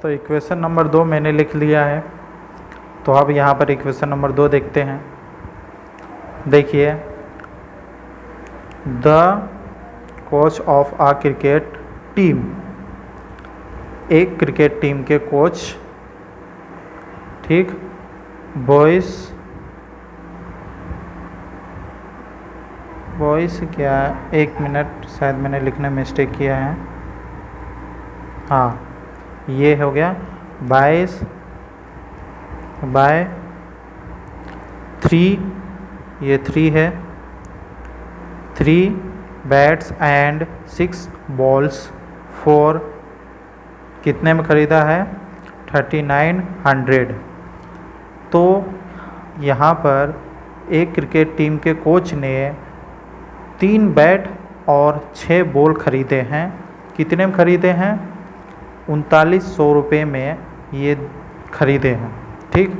तो equation number 2 मैंने लिख लिया है। तो अब यहाँ पर इक्वेशन नंबर 2 देखते हैं। देखिए, the coach of a cricket team, एक क्रिकेट टीम के कोच, ठीक, बॉयज़ क्या, एक मिनट, शायद मैंने लिखने में मिस्टेक किया है। हाँ, ये हो गया बाय 3, ये 3 है, 3 बैट्स एंड 6 बॉल्स फॉर कितने में ख़रीदा है, 3900। तो यहाँ पर एक क्रिकेट टीम के कोच ने 3 बैट और 6 बॉल ख़रीदे हैं। कितने में ख़रीदे हैं, 3900 रुपये में ये ख़रीदे हैं, ठीक।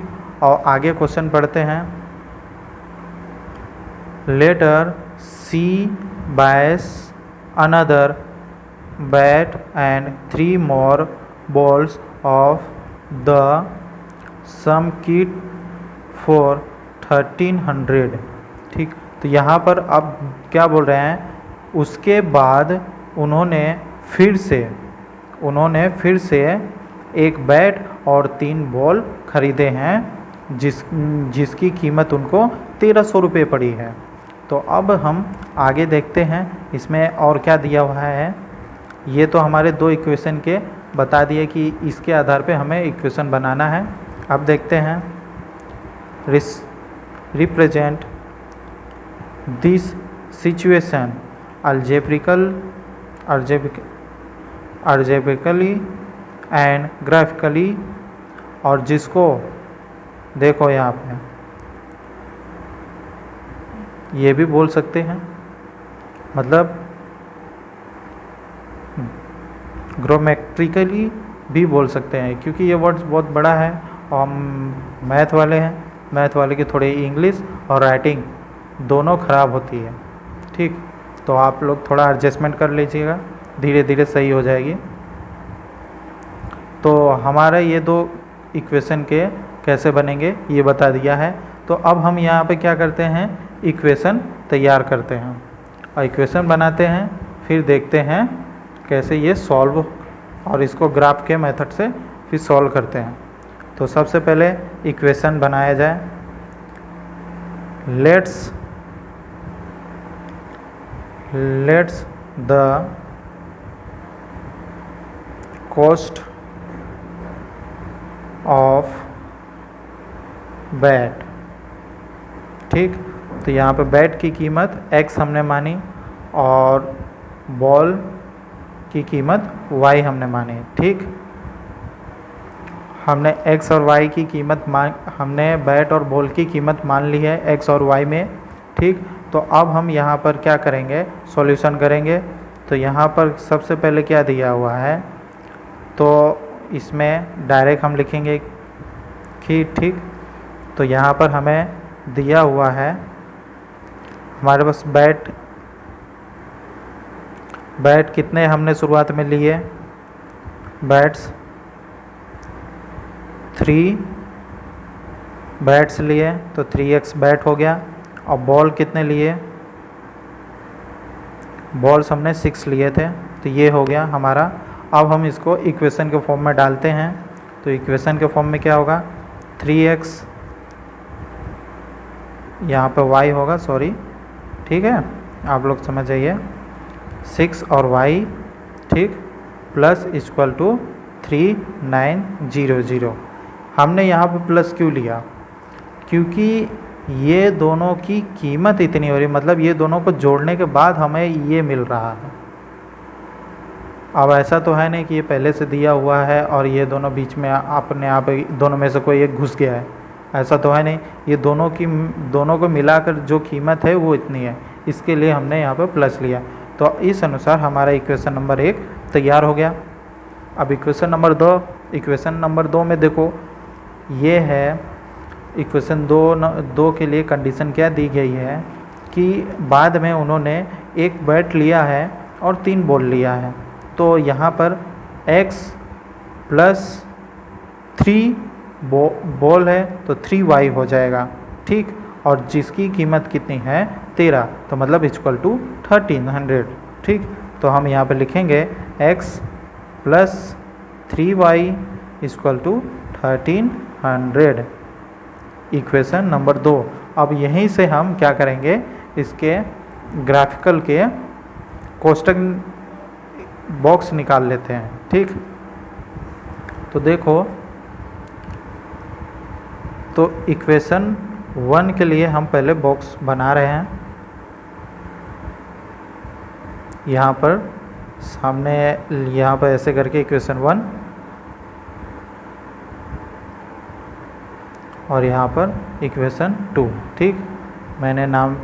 और आगे क्वेश्चन पढ़ते हैं। Letter C buys another bat and 3 more balls of the sum kit for 1300, ठीक। तो यहाँ पर अब क्या बोल रहे हैं, उसके बाद उन्होंने फिर से एक बैट और 3 बॉल ख़रीदे हैं, जिसकी कीमत उनको 1300 रुपये पड़ी है। तो अब हम आगे देखते हैं इसमें और क्या दिया हुआ है। ये तो हमारे 2 इक्वेशन के बता दिए कि इसके आधार पे हमें इक्वेशन बनाना है। अब देखते हैं, represent this situation algebraically and graphically, और जिसको देखो यहाँ पे ये भी बोल सकते हैं, मतलब ग्रामेट्रिकली भी बोल सकते हैं, क्योंकि ये वर्ड बहुत बड़ा है और हम मैथ वाले हैं। मैथ वाले की थोड़ी इंग्लिश और राइटिंग दोनों ख़राब होती है, ठीक। तो आप लोग थोड़ा एडजस्टमेंट कर लीजिएगा, धीरे धीरे सही हो जाएगी। तो हमारा ये 2 इक्वेशन के कैसे बनेंगे ये बता दिया है। तो अब हम यहाँ पे क्या करते हैं, इक्वेशन तैयार करते हैं और इक्वेशन बनाते हैं, फिर देखते हैं कैसे ये सॉल्व, और इसको ग्राफ के मेथड से फिर सॉल्व करते हैं। तो सबसे पहले इक्वेशन बनाया जाए। Let's the cost of bat, ठीक। तो यहाँ पे बैट की कीमत x हमने मानी और बॉल की कीमत y हमने मानी, ठीक। हमने x और y की कीमत हमने बैट और बॉल की कीमत मान ली है x और y में, ठीक। तो अब हम यहाँ पर क्या करेंगे, सॉल्यूशन करेंगे। तो यहाँ पर सबसे पहले क्या दिया हुआ है, तो इसमें डायरेक्ट हम लिखेंगे कि, ठीक। तो यहाँ पर हमें दिया हुआ है, हमारे पास बैट कितने हमने शुरुआत में लिए, बैट्स 3 बैट्स लिए, तो 3x बैट हो गया। और बॉल कितने लिए, बॉल्स हमने 6 लिए थे, तो ये हो गया हमारा। अब हम इसको इक्वेशन के फॉर्म में डालते हैं। तो इक्वेशन के फॉर्म में क्या होगा, 3x, यहाँ पर y होगा, सॉरी, ठीक है, आप लोग समझ जाइए, 6 और y, ठीक, प्लस इक्वल टू 3900। हमने यहाँ पे प्लस क्यों लिया, क्योंकि ये दोनों की कीमत इतनी हो रही, मतलब ये दोनों को जोड़ने के बाद हमें ये मिल रहा है। अब ऐसा तो है नहीं कि ये पहले से दिया हुआ है और ये दोनों बीच में अपने आप दोनों में से कोई एक घुस गया है, ऐसा तो है नहीं। ये दोनों को मिलाकर जो कीमत है वो इतनी है, इसके लिए हमने यहाँ पर प्लस लिया। तो इस अनुसार हमारा इक्वेशन नंबर 1 तैयार हो गया। अब इक्वेशन नंबर 2 में देखो, ये है इक्वेशन 2 के लिए कंडीशन क्या दी गई है कि बाद में उन्होंने एक बैट लिया है और 3 बॉल लिया है। तो यहाँ पर x प्लस 3 बॉल है तो 3y हो जाएगा, ठीक। और जिसकी कीमत कितनी है 13, तो मतलब इक्वल टू 1300, ठीक। तो हम यहाँ पे लिखेंगे x plus 3y equal to 1300, equation number 2। अब यहीं से हम क्या करेंगे, इसके ग्राफिकल के कोष्टक बॉक्स निकाल लेते हैं, ठीक। तो देखो, तो इक्वेशन 1 के लिए हम पहले बॉक्स बना रहे हैं। यहाँ पर सामने, यहाँ पर ऐसे करके इक्वेशन 1, और यहाँ पर इक्वेशन 2, ठीक। मैंने नाम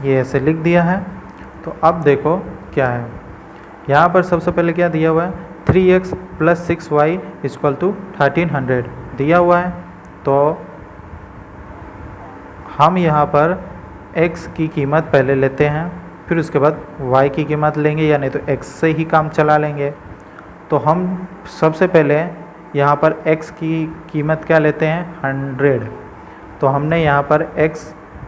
ये ऐसे लिख दिया है। तो अब देखो क्या है, यहाँ पर सबसे पहले क्या दिया हुआ है, 3x plus 6y equal to 1300 दिया हुआ है। तो हम यहाँ पर x की कीमत पहले लेते हैं, फिर उसके बाद y की कीमत लेंगे, या नहीं तो x से ही काम चला लेंगे। तो हम सबसे पहले यहाँ पर x की कीमत क्या लेते हैं, 100। तो हमने यहाँ पर x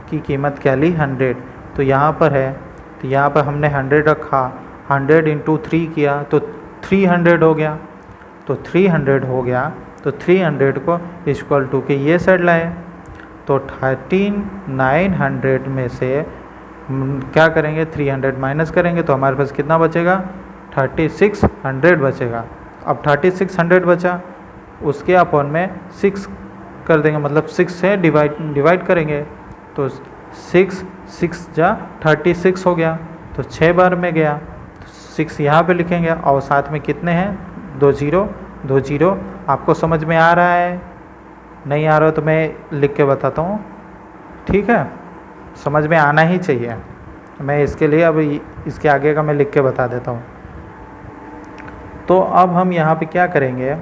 की कीमत क्या ली, 100। तो यहाँ पर है, तो यहाँ पर हमने 100 रखा, 100 इंटू 3 किया तो 300 हो गया। तो 300 हो गया, तो 300 को इक्वल टू के ये साइड लाए। तो 13900 में से क्या करेंगे, 300 माइनस करेंगे तो हमारे पास कितना बचेगा, 3600 बचेगा। अब 3600 बचा, उसके अपॉन में 6 कर देंगे, मतलब 6 से डिवाइड करेंगे। तो 6 जा 36 हो गया, तो 6 बार में गया। तो 6 यहाँ पे लिखेंगे, और साथ में कितने हैं, 2 0। आपको समझ में आ रहा है, नहीं आ रहा हो तो मैं लिख के बताता हूँ, ठीक है। समझ में आना ही चाहिए। मैं इसके लिए अब इसके आगे का मैं लिख के बता देता हूँ। तो अब हम यहाँ पे क्या करेंगे,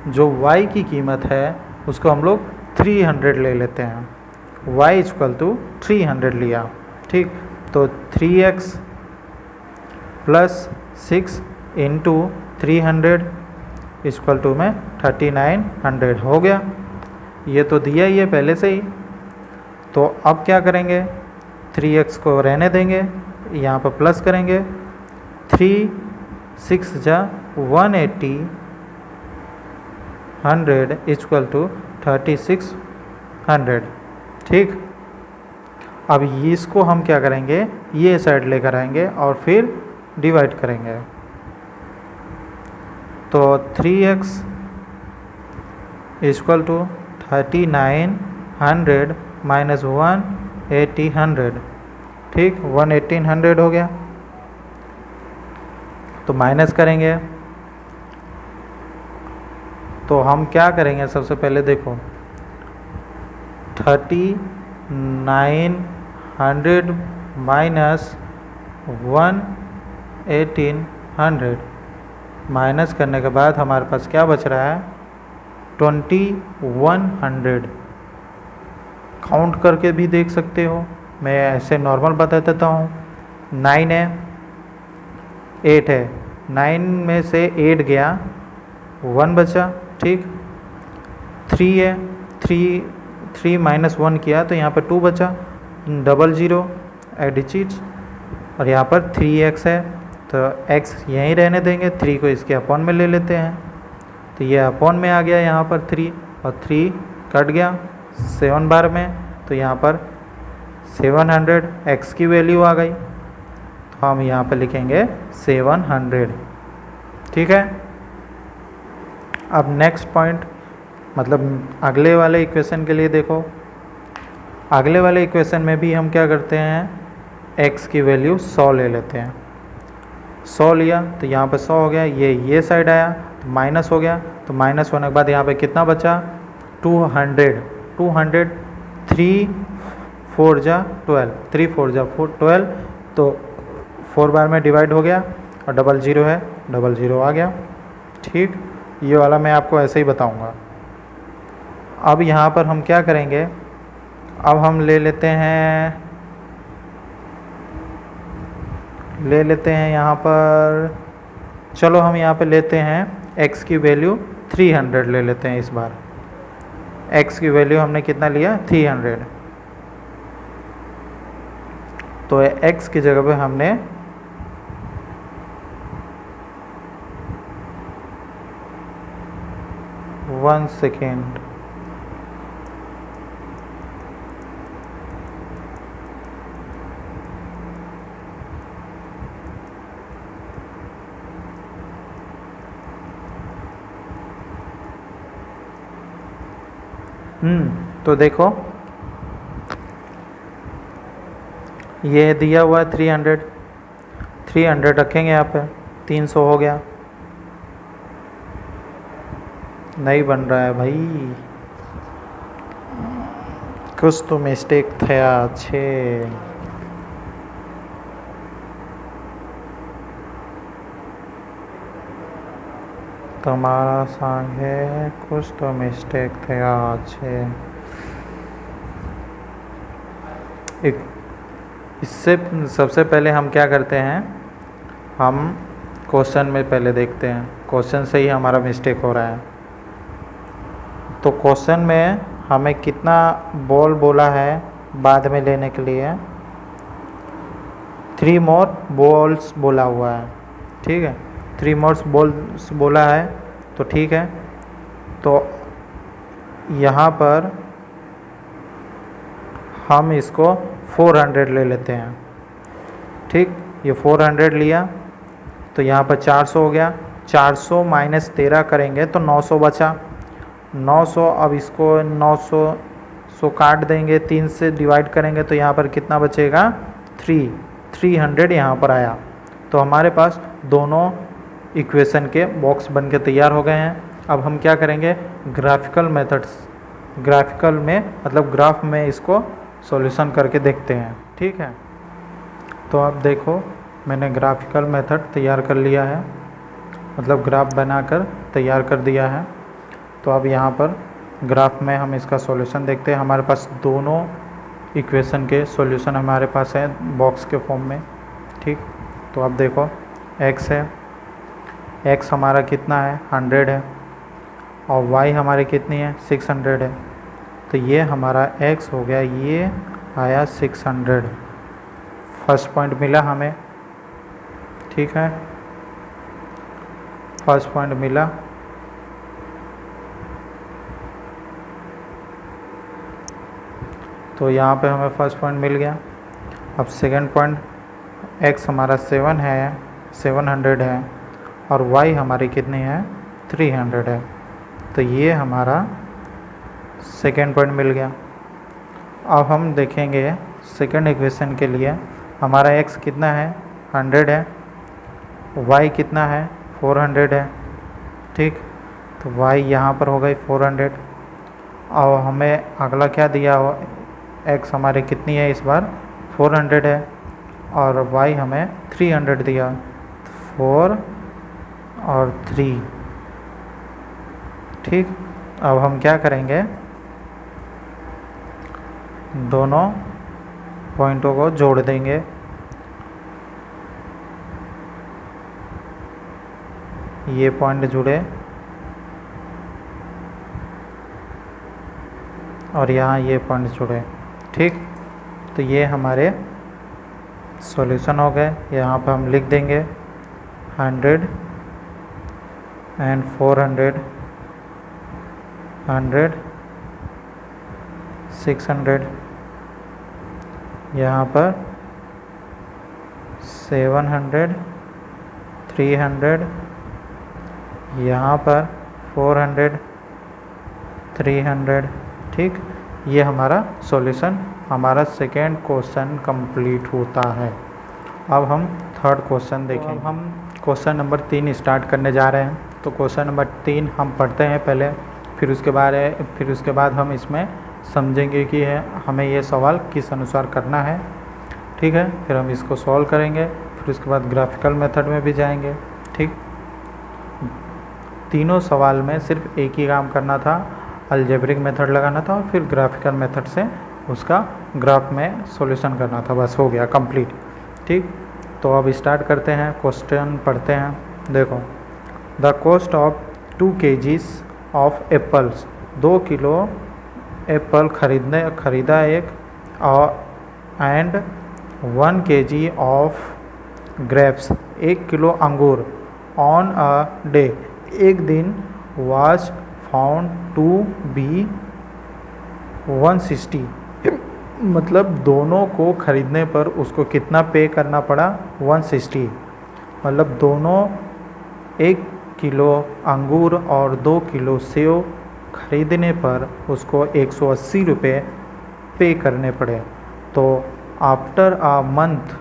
जो y की कीमत है उसको हम लोग 300 ले लेते हैं। y इक्वल टू 300 लिया, ठीक। तो 3x plus 6 into 300 equal to में 3900 हो गया। ये तो दिया ही है पहले से ही। तो अब क्या करेंगे, 3x को रहने देंगे, यहाँ पर प्लस करेंगे, 3 6 जा 180 100 इक्वल टू 3600, ठीक। अब इसको हम क्या करेंगे, ये साइड लेकर आएंगे और फिर डिवाइड करेंगे। तो 3x इक्वल टू 3900 माइनस 180, ठीक। 180 हो गया। तो माइनस करेंगे, तो हम क्या करेंगे, सबसे पहले देखो 3900 माइनस 180 माइनस करने के बाद हमारे पास क्या बच रहा है, 2100। काउंट करके भी देख सकते हो, मैं ऐसे नॉर्मल बता देता हूँ। 9 है, 8 है, 9 में से 8 गया, 1 बचा, ठीक। 3 है, 3 माइनस 1 किया तो यहाँ पर 2 बचा, 00 एडिचिट। और यहाँ पर 3x है, तो x यहीं रहने देंगे, 3 को इसके अपॉन में ले लेते हैं। तो ये अपॉन में आ गया यहाँ पर 3, और 3 कट गया 7 बार में, तो यहाँ पर 700 x की वैल्यू आ गई। तो हम यहाँ पर लिखेंगे 700, ठीक है। अब नेक्स्ट पॉइंट, मतलब अगले वाले इक्वेशन के लिए देखो, अगले वाले इक्वेशन में भी हम क्या करते हैं, x की वैल्यू 100 ले लेते हैं। 100 लिया तो यहाँ पर 100 हो गया, ये साइड आया तो माइनस हो गया। तो माइनस होने के बाद यहाँ पे कितना बचा, 200। 3 4 जा 12, 3 4 जा 12, तो 4 बार में डिवाइड हो गया, और 00 है, 00 आ गया, ठीक। ये वाला मैं आपको ऐसे ही बताऊंगा। अब यहाँ पर हम क्या करेंगे, अब हम ले लेते हैं यहाँ पर, चलो हम यहाँ पे लेते हैं x की वैल्यू 300 ले लेते हैं इस बार। x की वैल्यू हमने कितना लिया 300, तो x की जगह पे हमने 1 सेकेंड तो देखो ये दिया हुआ है 300 रखेंगे यहाँ पे, 300 हो गया। नहीं बन रहा है भाई, कुछ तो मिस्टेक था। अच्छे तुम्हारा सा है, कुछ तो मिस्टेक थे आज है। इससे सबसे पहले हम क्या करते हैं, हम क्वेश्चन में पहले देखते हैं, क्वेश्चन से ही हमारा मिस्टेक हो रहा है। तो क्वेश्चन में हमें कितना बॉल बोला है बाद में लेने के लिए, 3 मोर बॉल्स बोला हुआ है, ठीक है, 3 मोर बॉल्स बोला है, तो ठीक है। तो यहाँ पर हम इसको 400 ले लेते हैं, ठीक, ये 400 लिया, तो यहाँ पर 400 हो गया, 400 माइनस 13 करेंगे तो 900 बचा, 900। अब इसको 900 काट देंगे, 3 से डिवाइड करेंगे तो यहाँ पर कितना बचेगा 300 यहाँ पर आया। तो हमारे पास दोनों इक्वेशन के बॉक्स बन के तैयार हो गए हैं। अब हम क्या करेंगे, ग्राफिकल में मतलब ग्राफ में इसको सॉल्यूशन करके देखते हैं, ठीक है। तो अब देखो मैंने ग्राफिकल मेथड तैयार कर लिया है, मतलब ग्राफ बनाकर तैयार कर दिया है। तो अब यहाँ पर ग्राफ में हम इसका सॉल्यूशन देखते हैं। हमारे पास दोनों इक्वेशन के सॉल्यूशन हमारे पास है बॉक्स के फॉर्म में, ठीक। तो अब देखो x है, x हमारा कितना है 100 है, और y हमारी कितनी है 600 है। तो ये हमारा x हो गया, ये आया 600, फर्स्ट पॉइंट मिला हमें, ठीक है, फर्स्ट पॉइंट मिला। तो यहाँ पे हमें फर्स्ट पॉइंट मिल गया। अब सेकंड पॉइंट, x हमारा 700 है और y हमारी कितनी है 300 है। तो ये हमारा सेकेंड पॉइंट मिल गया। अब हम देखेंगे सेकंड इक्वेशन के लिए, हमारा x कितना है 100 है, y कितना है 400 है, ठीक। तो y यहाँ पर हो गई 400। और हमें अगला क्या दिया हो, x हमारे कितनी है इस बार 400 है, और y हमें 300 दिया, 4 और 3, ठीक। अब हम क्या करेंगे, दोनों पॉइंटों को जोड़ देंगे। ये पॉइंट जुड़े और यहाँ ये पॉइंट जुड़े, ठीक। तो ये हमारे सॉल्यूशन हो गए। यहाँ पर हम लिख देंगे 100 एंड 400, 100 600, यहाँ पर 700 300, यहाँ पर 400 300, ठीक। ये हमारा सॉल्यूशन, हमारा सेकेंड क्वेश्चन कंप्लीट होता है। अब हम थर्ड क्वेश्चन देखेंगे। तो हम क्वेश्चन नंबर 3 स्टार्ट करने जा रहे हैं। तो क्वेश्चन नंबर 3 हम पढ़ते हैं पहले, फिर उसके बाद हम इसमें समझेंगे कि हमें ये सवाल किस अनुसार करना है, ठीक है। फिर हम इसको सॉल्व करेंगे, फिर उसके बाद ग्राफिकल मेथड में भी जाएंगे, ठीक। तीनों सवाल में सिर्फ एक ही काम करना था, अलजेब्रिक मेथड लगाना था और फिर ग्राफिकल मेथड से उसका ग्राफ में सॉल्यूशन करना था, बस हो गया कंप्लीट, ठीक। तो अब स्टार्ट करते हैं, क्वेश्चन पढ़ते हैं। देखो, the cost of 2 kgs of apples, 2 kilo Apple खरीदा एक, और and 1 kg of grapes, 1 kilo अंगूर, ऑन अ डे, एक दिन, वाज फाउंड टू बी 160, मतलब दोनों को खरीदने पर उसको कितना पे करना पड़ा, 160, मतलब दोनों 1 किलो अंगूर और 2 किलो सेव खरीदने पर उसको 180 रुपये पे करने पड़े। तो आफ्टर अ मंथ,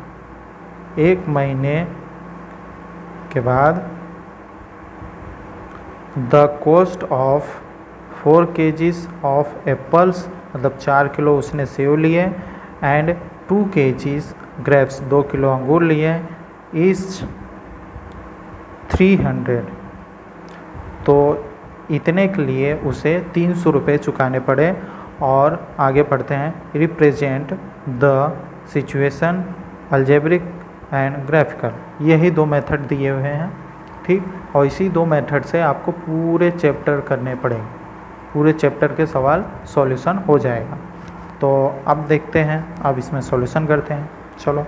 एक महीने के बाद, the cost of 4 kgs of apples, मतलब 4 किलो उसने सेव लिए, एंड 2 kgs ग्रेप्स, 2 किलो अंगूर लिए, इज 300, तो इतने के लिए उसे 300 रुपये चुकाने पड़े। और आगे पढ़ते हैं, represent the situation algebraic and graphical, यही 2 मेथड दिए हुए हैं, ठीक। और इसी 2 मेथड से आपको पूरे चैप्टर करने पड़ेंगे, पूरे चैप्टर के सवाल सॉल्यूशन हो जाएगा। तो अब देखते हैं, अब इसमें सॉल्यूशन करते हैं, चलो।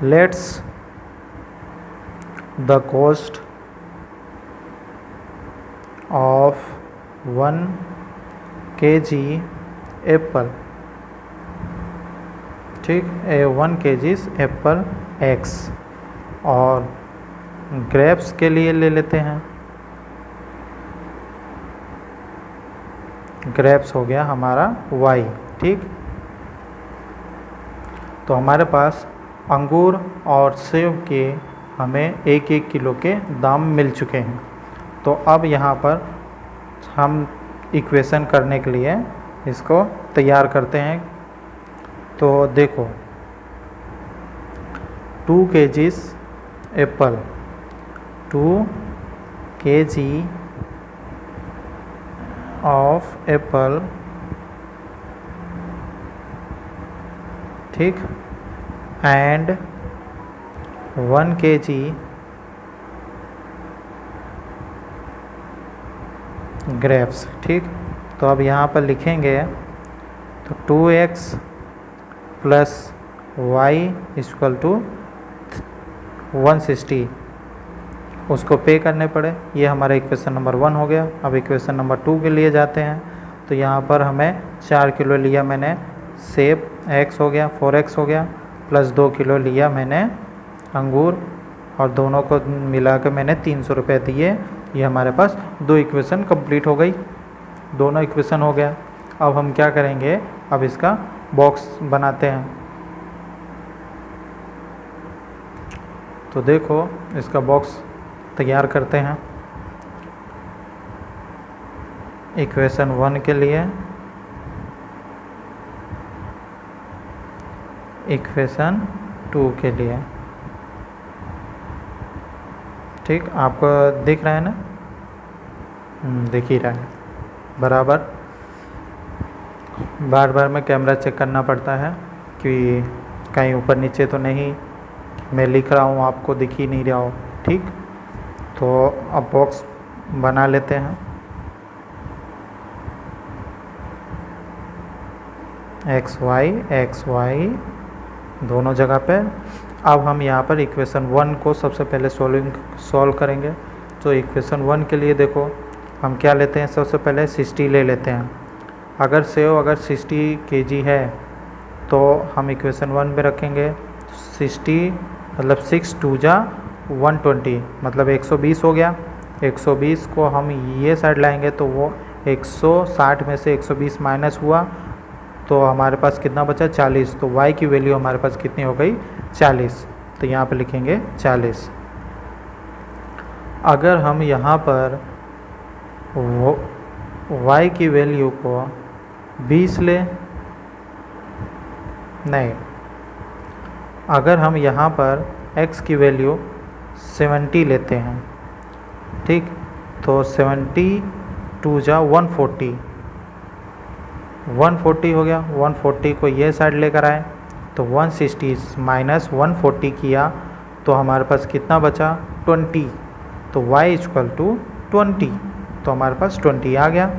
Let's the cost of 1 kg Apple, ठीक, 1 kg एप्पल x, और ग्रेप्स के लिए ले लेते हैं, ग्रेप्स हो गया हमारा y, ठीक। तो हमारे पास अंगूर और सेब के हमें 1-1 किलो के दाम मिल चुके हैं। तो अब यहाँ पर हम इक्वेशन करने के लिए इसको तैयार करते हैं। तो देखो, 2 kg Apple, 2 kg of Apple, ठीक, एंड 1 kg ग्रेप्स, ठीक। तो अब यहाँ पर लिखेंगे, तो 2x plus y equal to 160, उसको पे करने पड़े। ये हमारा इक्वेशन नंबर 1 हो गया। अब इक्वेशन नंबर 2 के लिए जाते हैं। तो यहाँ पर हमें 4 किलो लिया मैंने सेब, x हो गया, 4x हो गया, प्लस 2 किलो लिया मैंने अंगूर, और दोनों को मिला के मैंने 300 रुपये दिए। ये हमारे पास 2 इक्वेशन कंप्लीट हो गई, दोनों इक्वेशन हो गया। अब हम क्या करेंगे, अब इसका बॉक्स बनाते हैं। तो देखो, इसका बॉक्स तैयार करते हैं। इक्वेशन 1 के लिए, इक्वेशन 2 के लिए, ठीक। आपको दिख रहा है ना, दिख ही रहा है बराबर। बार बार में कैमरा चेक करना पड़ता है कि कहीं ऊपर नीचे तो नहीं मैं लिख रहा हूँ आपको दिख ही नहीं रहा हो, ठीक। तो अब बॉक्स बना लेते हैं। एक्स वाई दोनों जगह पे। अब हम यहाँ पर इक्वेशन 1 को सबसे पहले सॉल्व करेंगे। तो इक्वेशन 1 के लिए देखो, हम क्या लेते हैं, सबसे पहले 60 ले लेते हैं। अगर सेव 60 kg है तो हम इक्वेशन 1 में रखेंगे 60, मतलब 6 2 जा 120, मतलब 120 हो गया। 120 को हम ये साइड लाएंगे तो वो 160 में से 120 माइनस हुआ, तो हमारे पास कितना बचा, 40। तो y की वैल्यू हमारे पास कितनी हो गई, 40। तो यहाँ पर लिखेंगे 40। अगर हम यहाँ पर y की वैल्यू को 20 ले, नहीं, अगर हम यहाँ पर x की वैल्यू 70 लेते हैं, ठीक, तो 70 2 जा 140, 140 हो गया। 140 को ये साइड लेकर आए तो 160 माइनस 140 किया तो हमारे पास कितना बचा, 20। तो y इक्वल टू 20, तो हमारे पास 20 आ गया।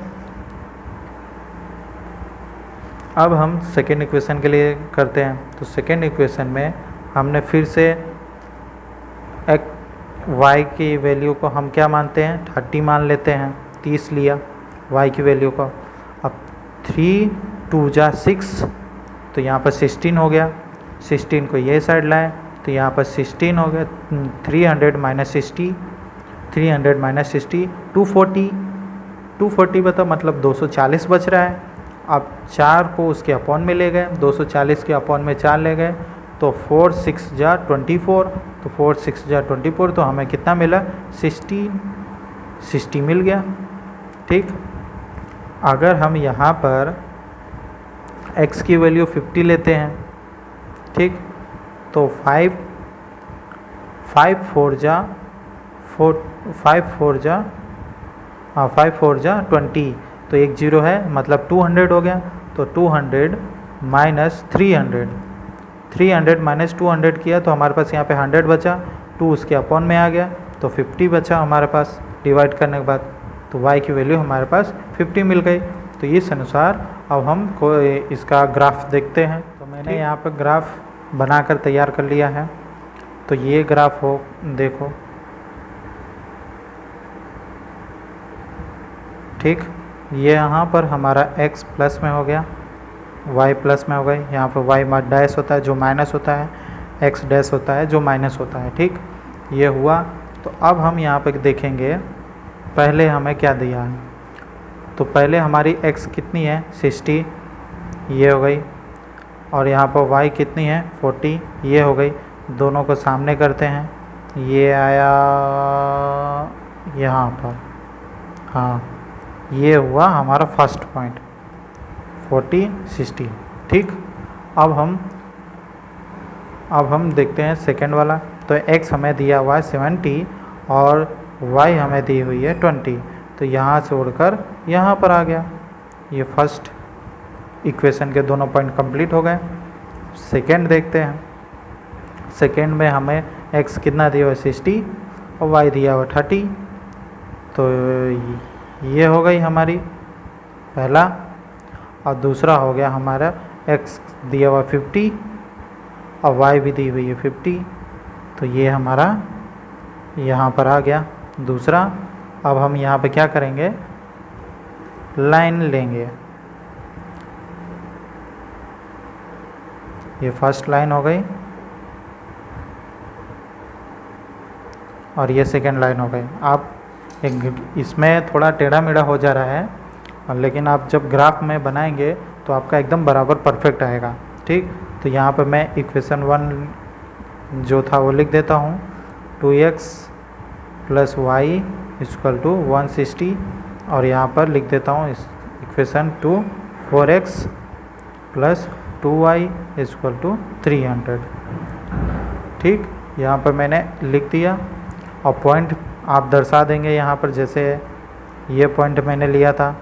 अब हम सेकेंड इक्वेशन के लिए करते हैं। तो सेकेंड इक्वेशन में हमने फिर से y की वैल्यू को हम क्या मानते हैं, 30 मान लेते हैं, 30 लिया y की वैल्यू को। अब 3 2 जा 6, तो यहाँ पर 16 हो गया। 16 को ये साइड लाए तो यहाँ पर 16 हो गया। 300 माइनस 60, 300 माइनस 60 240, 240 बता मतलब 240 बच रहा है। अब 4 को उसके अपॉन में ले गए, 240 के अपॉन में 4 ले गए, तो 4 6 जा 24, तो 4 6 जा 24, तो हमें कितना मिला, 60 मिल गया। ठीक, अगर हम यहाँ पर x की वैल्यू 50 लेते हैं, ठीक, तो 5 4 जा 20, तो एक 0 है मतलब 200 हो गया। तो 200 माइनस 300 माइनस 200 किया तो हमारे पास यहाँ पे 100 बचा, 2 उसके अपॉन में आ गया, तो 50 बचा हमारे पास डिवाइड करने के बाद। तो y की वैल्यू हमारे पास 50 मिल गई। तो इस अनुसार अब हम इसका ग्राफ देखते हैं। तो मैंने यहाँ पर ग्राफ बनाकर तैयार कर लिया है। तो ये ग्राफ हो, देखो, ठीक, ये यहाँ पर हमारा x प्लस में हो गया, y प्लस में हो गई। यहाँ पर y डैश होता है जो माइनस होता है, x डैश होता है जो माइनस होता है। ठीक, ये हुआ। तो अब हम यहाँ पर देखेंगे पहले हमें क्या दिया है। तो पहले हमारी x कितनी है, 60, ये हो गई, और यहाँ पर y कितनी है, 40, ये हो गई। दोनों को सामने करते हैं, ये आया यहाँ पर, हाँ, ये हुआ हमारा फर्स्ट पॉइंट 40 60। ठीक, अब हम देखते हैं सेकंड वाला। तो x हमें दिया हुआ है 70 और y हमें दी हुई है 20, तो यहाँ से उड़कर यहाँ पर आ गया। ये फर्स्ट इक्वेशन के दोनों पॉइंट कंप्लीट हो गए। सेकंड देखते हैं। सेकंड में हमें x कितना दिया हुआ है, 60, और y दिया हुआ 30, तो ये हो गई हमारी पहला। और दूसरा हो गया हमारा x दिया हुआ 50 और y भी दी हुई है 50, तो ये हमारा यहाँ पर आ गया दूसरा। अब हम यहाँ पे क्या करेंगे, लाइन लेंगे। ये फर्स्ट लाइन हो गई और ये सेकंड लाइन हो गई। आप इसमें थोड़ा टेढ़ा मेढ़ा हो जा रहा है, लेकिन आप जब ग्राफ में बनाएंगे तो आपका एकदम बराबर परफेक्ट आएगा। ठीक, तो यहाँ पर मैं इक्वेशन 1 जो था वो लिख देता हूँ, 2x plus y equal to 160, और यहाँ पर लिख देता हूँ equation 2, 4x plus 2y equal to 300। ठीक, यहाँ पर मैंने लिख दिया। और पॉइंट आप दर्शा देंगे यहाँ पर, जैसे ये पॉइंट मैंने लिया था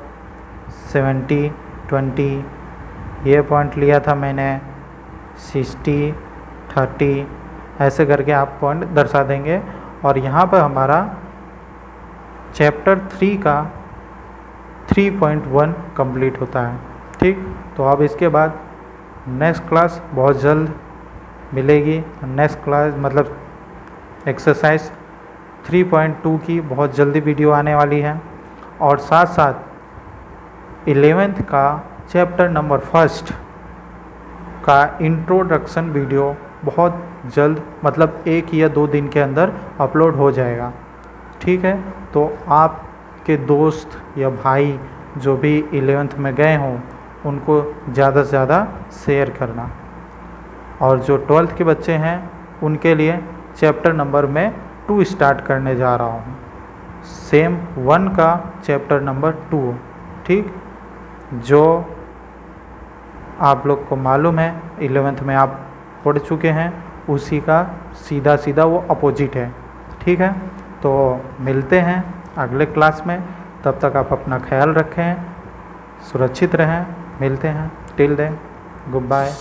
70 20, ये पॉइंट लिया था मैंने 60 30, ऐसे करके आप पॉइंट दर्शा देंगे। और यहाँ पर हमारा चैप्टर 3 का 3.1 कंप्लीट होता है। ठीक, तो अब इसके बाद नेक्स्ट क्लास बहुत जल्द मिलेगी। नेक्स्ट क्लास मतलब एक्सरसाइज 3.2 की बहुत जल्दी वीडियो आने वाली है, और साथ साथ 11th का चैप्टर नंबर 1 का इंट्रोडक्शन वीडियो बहुत जल्द मतलब 1 या 2 दिन के अंदर अपलोड हो जाएगा। ठीक है, तो आपके दोस्त या भाई जो भी 11th में गए हों उनको ज़्यादा से ज़्यादा शेयर करना, और जो 12th के बच्चे हैं उनके लिए चैप्टर नंबर में 2 स्टार्ट करने जा रहा हूँ, सेम 1 का चैप्टर नंबर 2। ठीक, जो आप लोग को मालूम है 11th में आप पढ़ चुके हैं, उसी का सीधा वो अपोजिट है। ठीक है, तो मिलते हैं अगले क्लास में। तब तक आप अपना ख्याल रखें, सुरक्षित रहें। मिलते हैं, टिल देन, गुड बाय।